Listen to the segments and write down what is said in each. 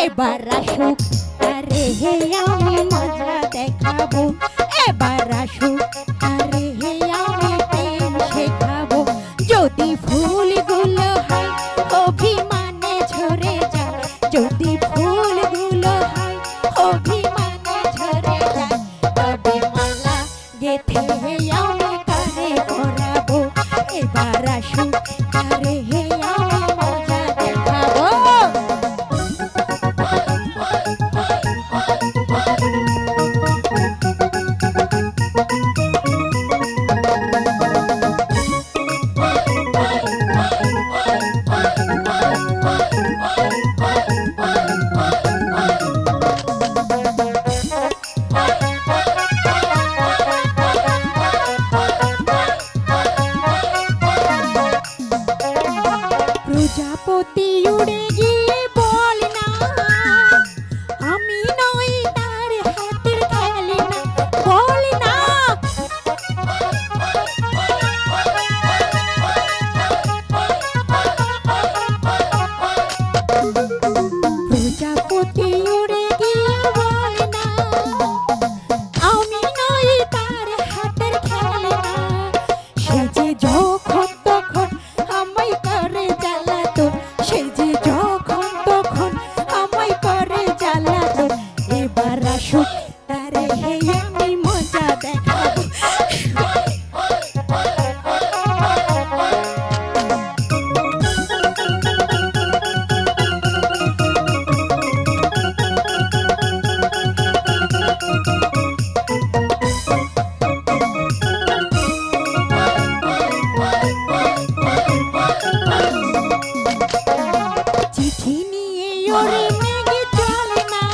এবার আসুক আরে হে আমি মজা দেখাবো, এবার আসুক আরে হে আমি প্রেম শেখাবো। যদি ফুলগুলো হয় অভিমানে ঝরে যায়, যদি ফুলগুলো হয় অভিমানে ঝরে যায়, তবে মালা গেথে আমি কারে পরাবো। এবার আসুক আরে হে আমি মজা দেখাবো। প্রজাপতি উড়ে গিয়ে বল না আমি নই তার হাতের খেলনা, বল না। প্রজাপতি উড়ে গিয়ে বল না আমি নই তার হাতের খেলনা, সে যে যখন তখন আমায় করে জ্বালাতন, সে যে যখন তখন আমায় করে জ্বালাতন। এবার আসুক তারে হে আমি মজা দেখাবো। চিঠি নিয়ে ওরে মেঘে চলে না,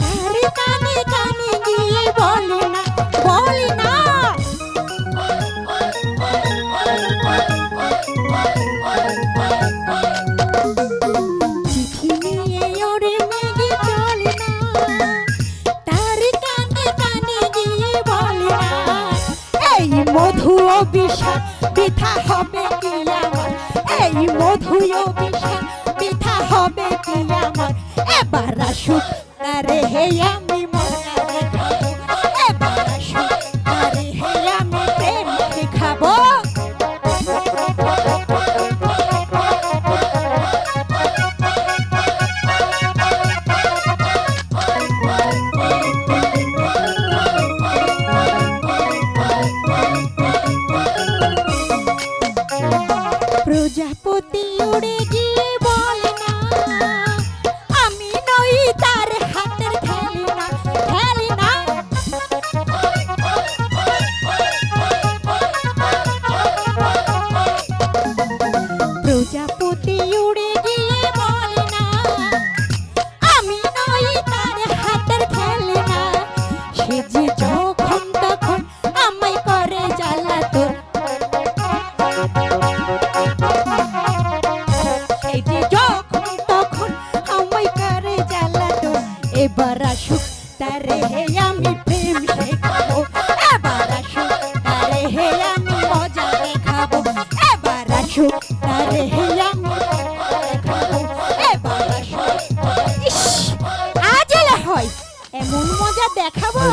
তার কানে কানে গিয়ে বলে না, বলে না। চিঠি নিয়ে ওরে মেঘে চলে না, তার কানে কানে গিয়ে বলে না। এই মধু অভিশাপ বৃথা হবে কি আমার, এই মধু অভিশাপ বৃথা হবে কি আমার। এবার আসুক তারে হে আমি মজা দেখাবো, এবার আসুক তারে হে আমি প্রেম শেখাবো। প্রজাপতি উড়ে গিয়ে বলে না আমি নই তার হাতের খেলনা, খেলনা। প্রজাপতি উড়ে গিয়ে বলে না আমি নই তার হাতের খেলনা, সে যে যখন তখন আমায় করে জ্বালাতন, এই যে যখন তখন আমায় করে জ্বালাতন। এবার আসুক তারে হে আমি প্রেম শেখাবো, এবার আসুক তারে হে আমি মজা দেখাবো, এবার আসুক তারে হে আমি মজা দেখাবো, এবার আসুক। ইস, আজ এলে হয় এমন মজা দেখাবো।